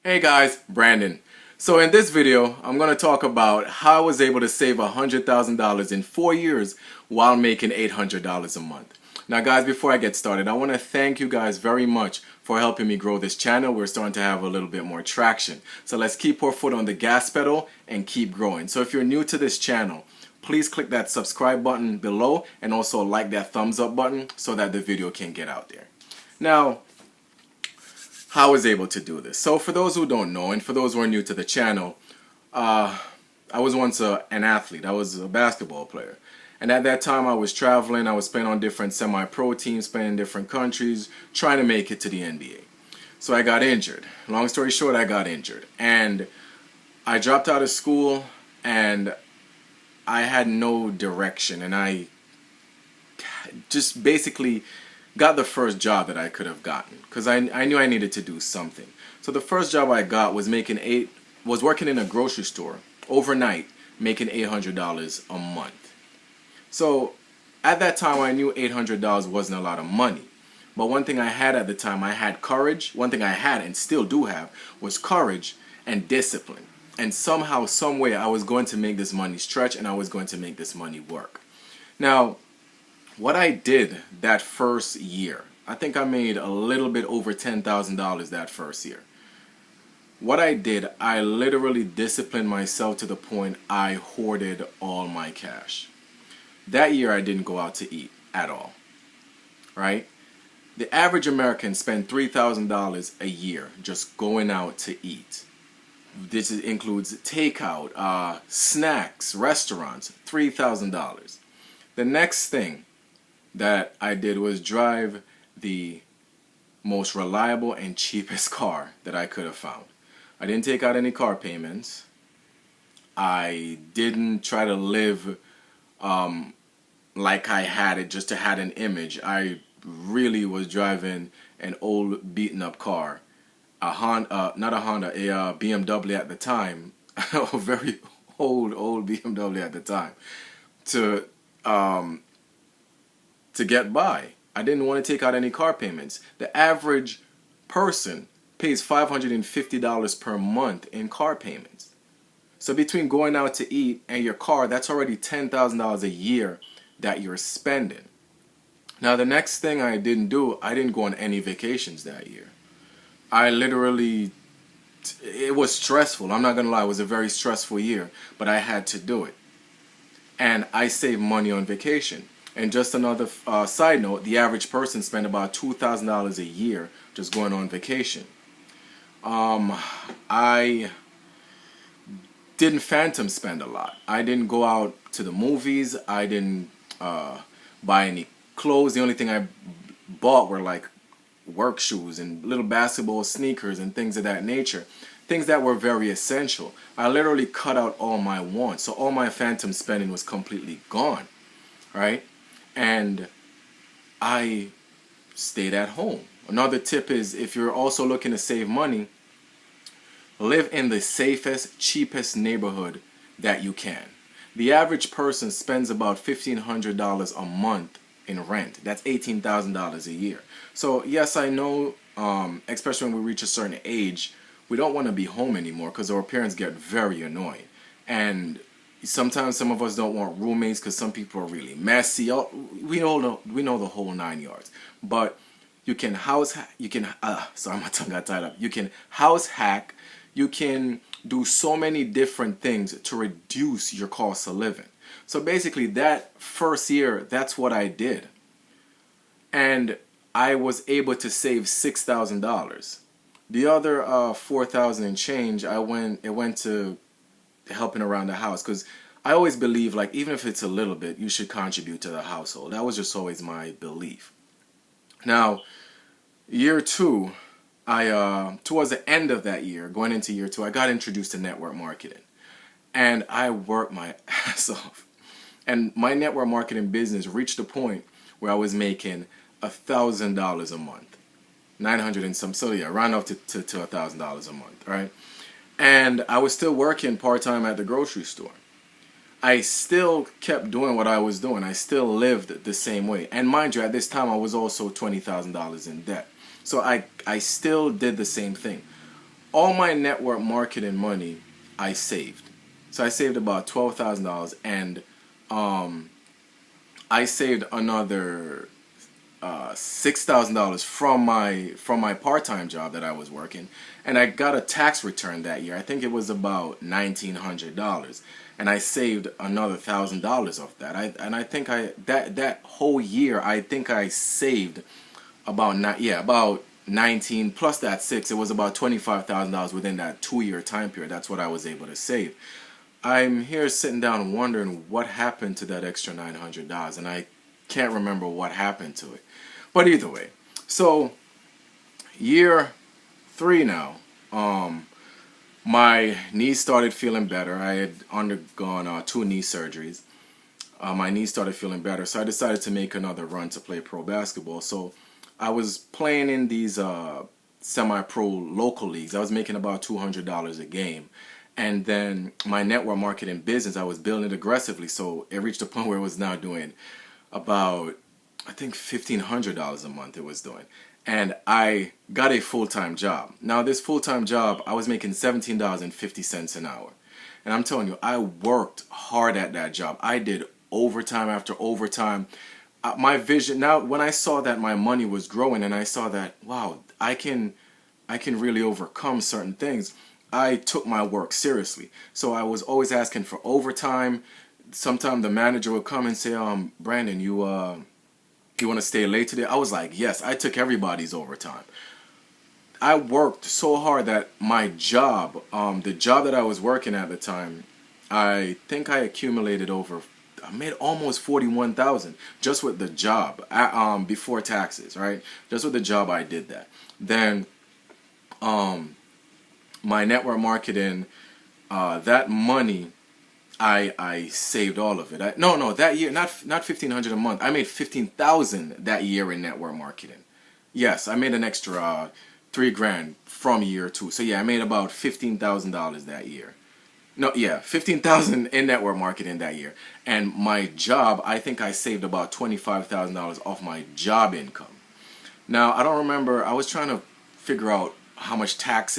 Hey guys, Brandon. So in this video, I'm going to talk about how I was able to save $100,000 in 4 years while making $800 a month. Now guys, before I get started, I want to thank you guys very much for helping me grow this channel. We're starting to have a little bit more traction. So let's keep our foot on the gas pedal and keep growing. So if you're new to this channel, please click that subscribe button below and also like that thumbs up button so that the video can get out there. Now, how I was able to do this. So for those who don't know, and for those who are new to the channel, I was once an athlete. I was a basketball player. And at that time I was traveling. I was playing on different semi-pro teams, playing in different countries, trying to make it to the NBA. So I got injured. Long story short, I got injured. And I dropped out of school and I had no direction. And I just basically got the first job that I could have gotten because I knew I needed to do something. So the first job I got was working in a grocery store overnight, making $800 a month. So at that time I knew $800 wasn't a lot of money. But one thing I had at the time, I had courage. One thing I had and still do have was courage and discipline. And somehow, some way I was going to make this money stretch and I was going to make this money work. Now, what I did that first year, I think I made a little bit over $10,000 that first year. What I did, I literally disciplined myself to the point I hoarded all my cash. That year I didn't go out to eat at all, right? The average American spent $3,000 a year just going out to eat. This includes takeout, snacks, restaurants, $3,000. The next thing that I did was drive the most reliable and cheapest car that I could have found. I didn't take out any car payments. I didn't try to live like I had it just to have an image. I really was driving an old beaten up car, a BMW at the time, a very old BMW at the time, to get by. I didn't want to take out any car payments. The average person pays $550 per month in car payments. So between going out to eat and your car, that's already $10,000 a year that you're spending. Now the next thing I didn't do, I didn't go on any vacations that year. I literally, it was stressful. I'm not going to lie, it was a very stressful year, but I had to do it. And I saved money on vacation. And just another side note, the average person spent about $2,000 a year just going on vacation. I didn't phantom spend a lot. I didn't go out to the movies. I didn't buy any clothes. The only thing I bought were like work shoes and little basketball sneakers and things of that nature. Things that were very essential. I literally cut out all my wants. So all my phantom spending was completely gone. Right? And I stayed at home. Another tip is, if you're also looking to save money, live in the safest, cheapest neighborhood that you can. The average person spends about $1,500 a month in rent. That's $18,000 a year. So yes, I know, especially when we reach a certain age, we don't want to be home anymore because our parents get very annoying. And sometimes some of us don't want roommates because some people are really messy. We know the whole 9 yards. But you can sorry, my tongue got tied up. You can house hack. You can do so many different things to reduce your cost of living. So basically that first year, that's what I did. And I was able to save $6,000. The other $4,000 and change, it went to helping around the house, because I always believe, like, even if it's a little bit, you should contribute to the household. That was just always my belief. Now, year two, towards the end of that year, going into year two, I got introduced to network marketing, and I worked my ass off. And my network marketing business reached a point where I was making $1,000 a month, 900 and some. So yeah, round up to $1,000 a month, right? And I was still working part-time at the grocery store. I still kept doing what I was doing. I still lived the same way. And mind you, at this time, I was also $20,000 in debt. So I still did the same thing. all my network marketing money I saved. So I saved about $12,000, and I saved another $6,000 from my part-time job that I was working, and I got a tax return that year. I think it was about $1,900, and I saved another $1,000 of that. I think that whole year I think I saved about 19 plus that six. It was about $25,000 within that 2-year time period. That's what I was able to save. I'm here sitting down wondering what happened to that extra $900, and I can't remember what happened to it. But either way, so year 3 now, my knees started feeling better. I had undergone 2 knee surgeries. My knees started feeling better, so I decided to make another run to play pro basketball. So I was playing in these semi-pro local leagues. I was making about $200 a game. And then my network marketing business, I was building it aggressively, so it reached a point where it was now doing about, I think, $1,500 a month it was doing. And I got a full-time job. Now this full-time job, I was making $17.50 an hour. And I'm telling you, I worked hard at that job. I did overtime after overtime. My vision, now when I saw that my money was growing and I saw that, wow, I can really overcome certain things, I took my work seriously. So I was always asking for overtime. Sometimes the manager would come and say, Brandon, you want to stay late today? I was like, yes. I took everybody's overtime. I worked so hard that my job, the job that I was working at the time, I think I accumulated I made almost $41,000 just with the job before taxes, right? Just with the job I did that. Then my network marketing, that money, I saved all of it. No, that year, not $1,500 a month. I made $15,000 that year in network marketing. Yes, I made an extra $3,000 from year 2. So yeah, I made about $15,000 that year. No, yeah, $15,000 in network marketing that year. And my job, I think I saved about $25,000 off my job income. Now I don't remember. I was trying to figure out how much tax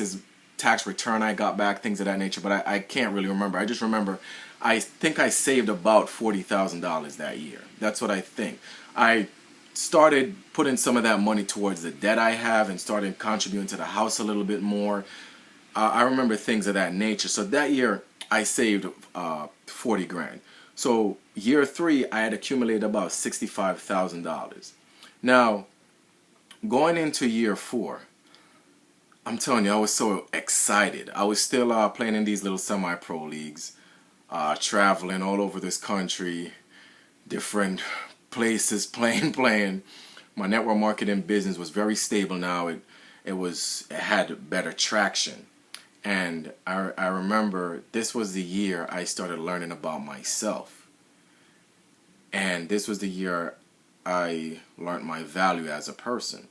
return I got back, things of that nature, but I can't really remember. I just remember I think I saved about $40,000 that year. That's what I think. I started putting some of that money towards the debt I have and started contributing to the house a little bit more. I remember things of that nature. So that year I saved $40,000. So year 3 I had accumulated about $65,000. Now going into year 4, I'm telling you, I was so excited. I was still playing in these little semi-pro leagues, traveling all over this country, different places, playing. My network marketing business was very stable now. It had better traction. And I remember this was the year I started learning about myself. And this was the year I learned my value as a person.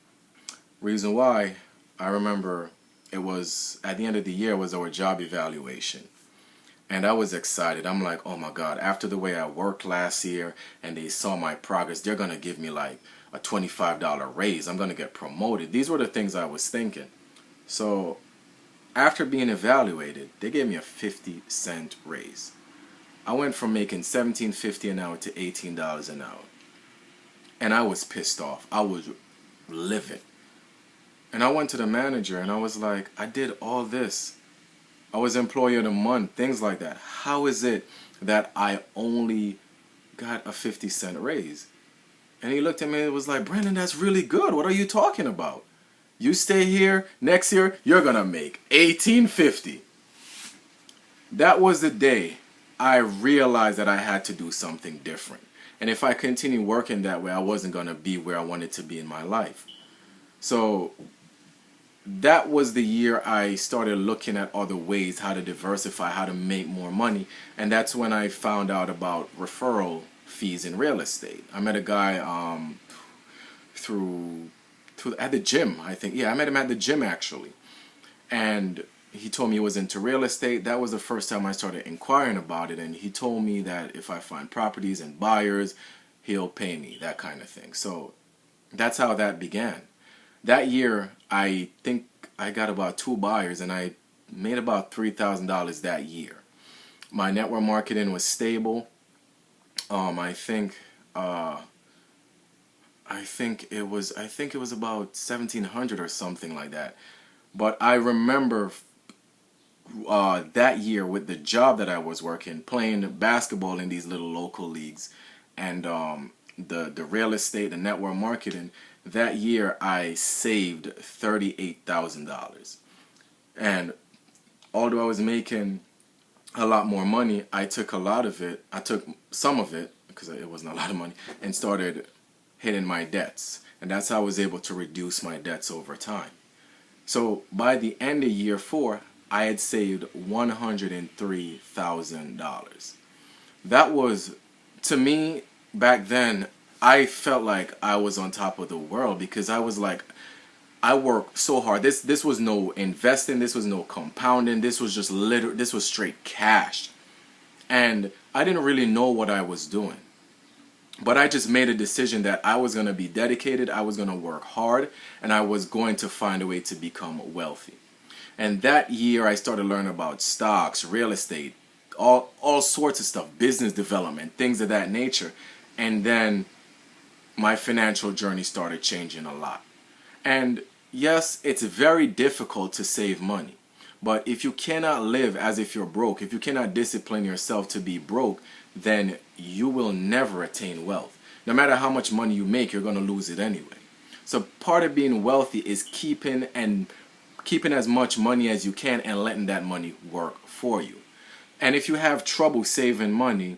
Reason why, I remember it was at the end of the year was our job evaluation. And I was excited. I'm like, oh my God, after the way I worked last year and they saw my progress, they're going to give me like a $25 raise. I'm going to get promoted. These were the things I was thinking. So after being evaluated, they gave me a 50-cent raise. I went from making $17.50 an hour to $18 an hour. And I was pissed off. I was livid. And I went to the manager and I was like, I did all this. I was employee of the month, things like that. How is it that I only got a 50-cent raise? And he looked at me and was like, Brandon, that's really good. What are you talking about? You stay here, next year, you're going to make $18.50. That was the day I realized that I had to do something different. And if I continued working that way, I wasn't going to be where I wanted to be in my life. So that was the year I started looking at other ways, how to diversify, how to make more money. And that's when I found out about referral fees in real estate. I met a guy at the gym, I think. Yeah, I met him at the gym actually. And he told me he was into real estate. That was the first time I started inquiring about it. And he told me that if I find properties and buyers, he'll pay me, that kind of thing. So that's how that began. That year, I think I got about 2 buyers, and I made about $3,000 that year. My network marketing was stable. I think it was about 1,700 or something like that. But I remember that year, with the job that I was working, playing basketball in these little local leagues, and the real estate, the network marketing. That year, I saved $38,000, and although I was making a lot more money, I took some of it, because it wasn't a lot of money, and started hitting my debts. And that's how I was able to reduce my debts over time. So by the end of year 4, I had saved $103,000. That was, to me, back then, I felt like I was on top of the world, because I was like, I worked so hard. This was no investing. This was no compounding. This was just this was straight cash. And I didn't really know what I was doing. But I just made a decision that I was going to be dedicated, I was going to work hard, and I was going to find a way to become wealthy. And that year I started learning about stocks, real estate, all sorts of stuff, business development, things of that nature. And then my financial journey started changing a lot. And yes, it's very difficult to save money. But if you cannot live as if you're broke, if you cannot discipline yourself to be broke, then you will never attain wealth. No matter how much money you make, you're going to lose it anyway. So part of being wealthy is keeping as much money as you can and letting that money work for you. And if you have trouble saving money,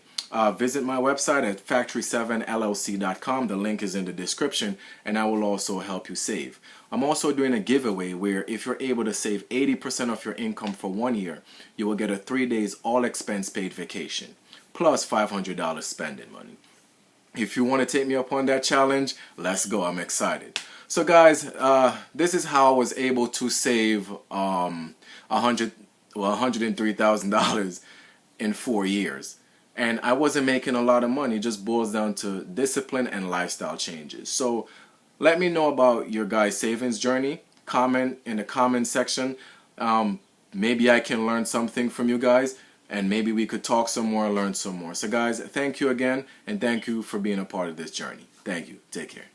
visit my website at Factory7LLC.com. The link is in the description, and I will also help you save. I'm also doing a giveaway where if you're able to save 80% of your income for 1 year, you will get a 3 days all expense paid vacation, plus $500 spending money. If you want to take me up on that challenge, let's go. I'm excited. So guys, this is how I was able to save $103,000 in 4 years. And I wasn't making a lot of money. It just boils down to discipline and lifestyle changes. So let me know about your guys' savings journey. Comment in the comment section. Maybe I can learn something from you guys, and maybe we could talk some more, learn some more. So guys, thank you again, and thank you for being a part of this journey. Thank you. Take care.